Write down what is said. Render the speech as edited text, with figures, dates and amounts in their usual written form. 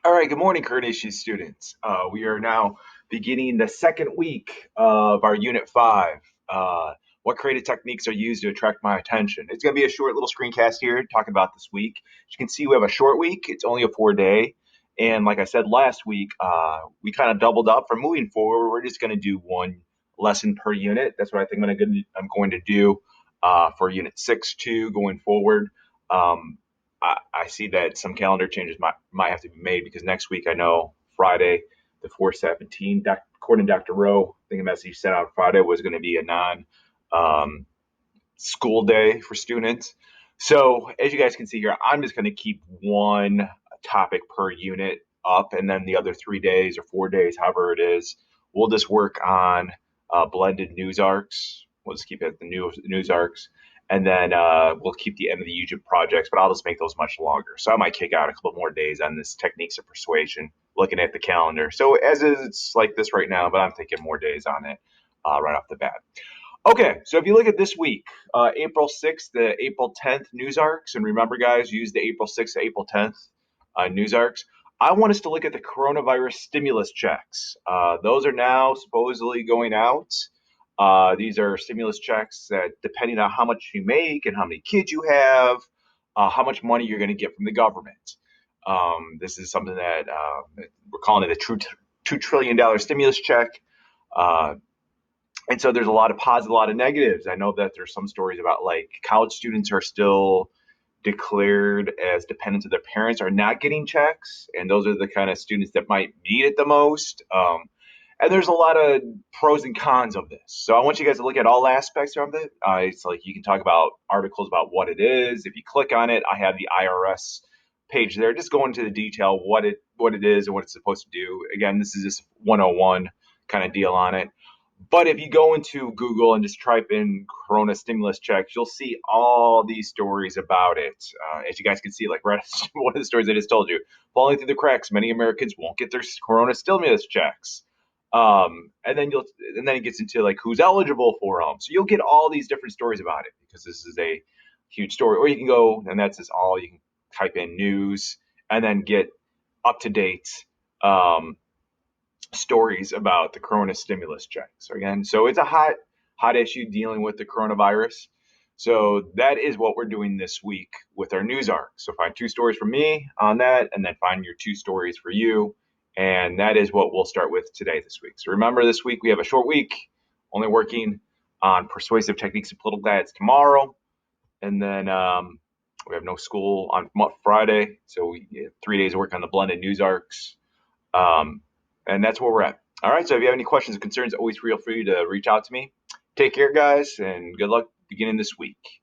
All right, good morning, Coordination students. We are now beginning the second week of our Unit 5. What creative techniques are used to attract my attention? It's going to be a short little screencast here talking about this week. As you can see, we have a short week. It's only a 4-day. And like I said last week, we kind of doubled up. For moving forward, we're just going to do one lesson per unit. That's what I think I'm going to do for Unit 6 too going forward. I see that some calendar changes might have to be made because next week I know Friday, the 4/17, according to Dr. Rowe, I think the message he sent out Friday was going to be a non school day for students. So as you guys can see here, I'm just going to keep one topic per unit up, and then the other 3 days or 4 days, however it is, we'll just work on blended news arcs. We'll just keep it at the news arcs, and then we'll keep the end of the YouTube projects, but I'll just make those much longer. So I might kick out a couple more days on this techniques of persuasion, looking at the calendar. So as is, it's like this right now, but I'm thinking more days on it right off the bat. Okay, so if you look at this week, April 6th to April 10th news arcs, and remember, guys, use the April 6th to April 10th news arcs. I want us to look at the coronavirus stimulus checks. Those are now supposedly going out. These are stimulus checks that, depending on how much you make and how many kids you have, how much money you're going to get from the government. This is something that we're calling it a true $2 trillion stimulus check. Uh, and so there's a lot of positives, a lot of negatives. I know that there's some stories about like college students are still declared as dependents of their parents are not getting checks, and those are the kind of students that might need it the most. And there's a lot of pros and cons of this. So I want you guys to look at all aspects of it. It's like you can talk about articles about what it is. If you click on it, I have the IRS page there. Just go into the detail what it is and what it's supposed to do. Again, this is just 101 kind of deal on it. But if you go into Google and just type in Corona stimulus checks, you'll see all these stories about it. As you guys can see, like right, one of the stories I just told you, falling through the cracks, many Americans won't get their Corona stimulus checks. And then it gets into like who's eligible for them. So you'll get all these different stories about it because this is a huge story. Or you can go, and that's just all. You can type in news and then get up to date stories about the corona stimulus checks again. So it's a hot issue dealing with the coronavirus. So that is what we're doing this week with our news arc. So find two stories from me on that, and then find your two stories for you. And that is what we'll start with today this week. So remember, this week we have a short week, only working on persuasive techniques of political ads tomorrow. And then we have no school on Friday. So we have 3 days of work on the blended news arcs. Um, and that's where we're at. All right. So if you have any questions or concerns, always feel free to reach out to me. Take care, guys, and good luck beginning this week.